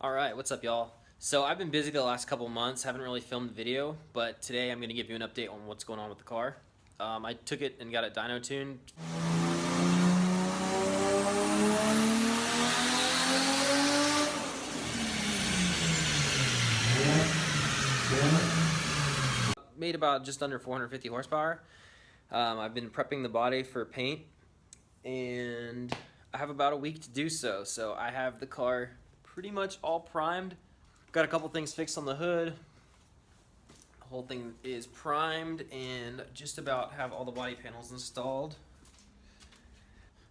Alright, what's up y'all? So I've been busy the last couple months, haven't really filmed video, but today I'm going to give you an update on what's going on with the car. I took it and got it dyno tuned. Made about just under 450 horsepower. I've been prepping the body for paint, and I have about a week to do so. So I have the car pretty much all primed. Got a couple things fixed on the hood. The whole thing is primed and just about have all the body panels installed.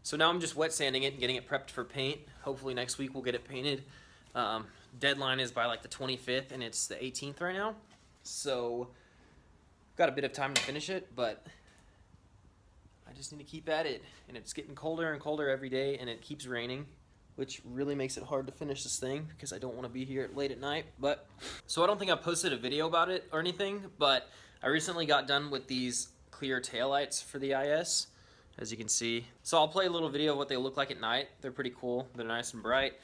So now I'm just wet sanding it and getting it prepped for paint. Hopefully next week we'll get it painted. Deadline is by like the 25th and it's the 18th right now. So got a bit of time to finish it, but I just need to keep at it. And it's getting colder and colder every day, and it keeps raining, which really makes it hard to finish this thing because I don't want to be here late at night. But so I don't think I posted a video about it or anything, but I recently got done with these clear taillights for the IS, as you can see. So I'll play a little video of what they look like at night. They're pretty cool. They're nice and bright.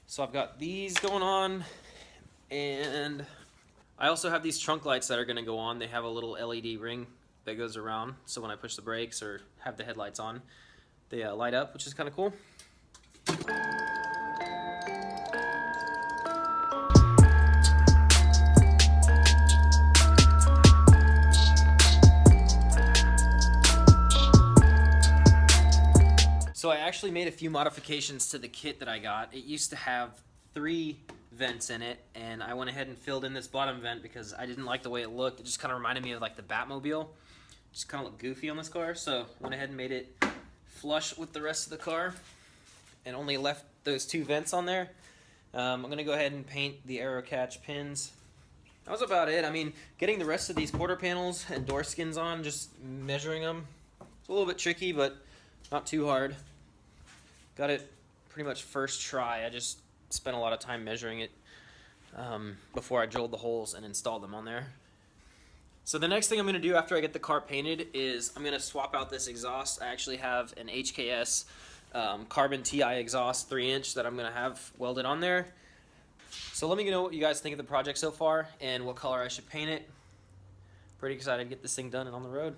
So I've got these going on, and I also have these trunk lights that are going to go on. They have a little LED ring that goes around, so when I push the brakes or have the headlights on, they light up, which is kind of cool. So I actually made a few modifications to the kit that I got. It used to have 3 vents in it, and I went ahead and filled in this bottom vent because I didn't like the way it looked. It just kind of reminded me of like the Batmobile. Just kind of looked goofy on this car, so went ahead and made it flush with the rest of the car and only left those 2 vents on there. I'm going to go ahead and paint the aero catch pins. That was about it. I mean, getting the rest of these quarter panels and door skins on, just measuring them, it's a little bit tricky, but not too hard. Got it pretty much first try. I just spent a lot of time measuring it before I drilled the holes and installed them on there. So the next thing I'm going to do after I get the car painted is I'm going to swap out this exhaust. I actually have an HKS carbon TI exhaust 3-inch that I'm going to have welded on there. So let me know what you guys think of the project so far and what color I should paint it. Pretty excited to get this thing done and on the road.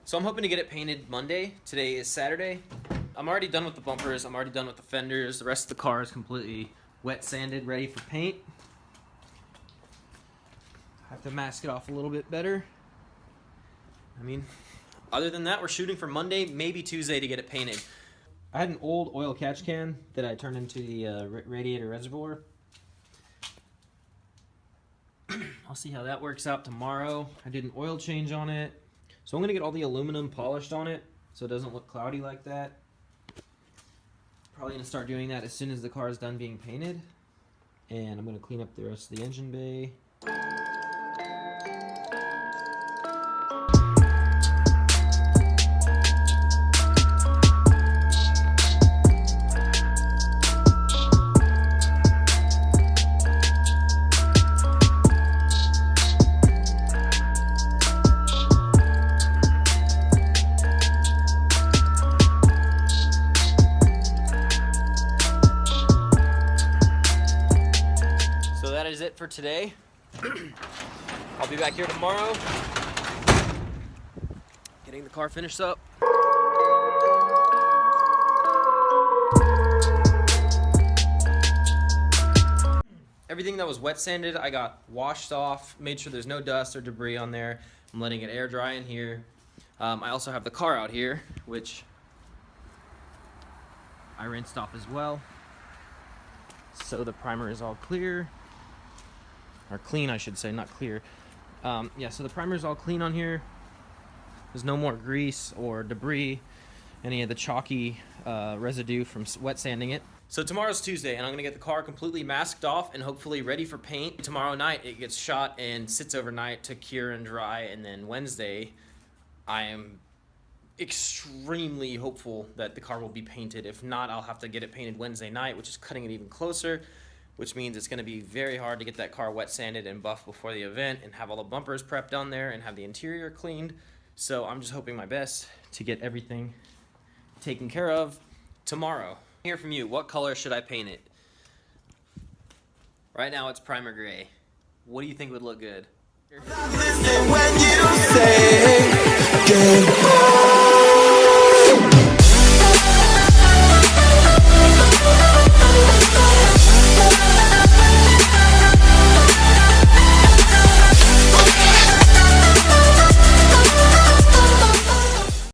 So I'm hoping to get it painted Monday. Today is Saturday. I'm already done with the bumpers. I'm already done with the fenders. The rest of the car is completely wet sanded, ready for paint. I have to mask it off a little bit better. I mean, other than that, we're shooting for Monday, maybe Tuesday to get it painted. I had an old oil catch can that I turned into the radiator reservoir. I'll see how that works out tomorrow. I did an oil change on it. So I'm going to get all the aluminum polished on it so it doesn't look cloudy like that. Probably going to start doing that as soon as the car is done being painted. And I'm going to clean up the rest of the engine bay. That is it for today. I'll be back here tomorrow getting the car finished up. Everything that was wet sanded I got washed off, made sure there's no dust or debris on there. I'm letting it air dry in here. I also have the car out here, which I rinsed off as well. So the primer is all clear. Or clean, I should say, not clear. Yeah, so the primer's all clean on here. There's no more grease or debris, any of the chalky residue from wet sanding it. So tomorrow's Tuesday, and I'm gonna get the car completely masked off and hopefully ready for paint. Tomorrow night, it gets shot and sits overnight to cure and dry, and then Wednesday, I am extremely hopeful that the car will be painted. If not, I'll have to get it painted Wednesday night, which is cutting it even closer, which means it's going to be very hard to get that car wet sanded and buffed before the event and have all the bumpers prepped on there and have the interior cleaned. So I'm just hoping my best to get everything taken care of tomorrow. Hear from you. What color should I paint it? Right now it's primer gray. What do you think would look good? When you say,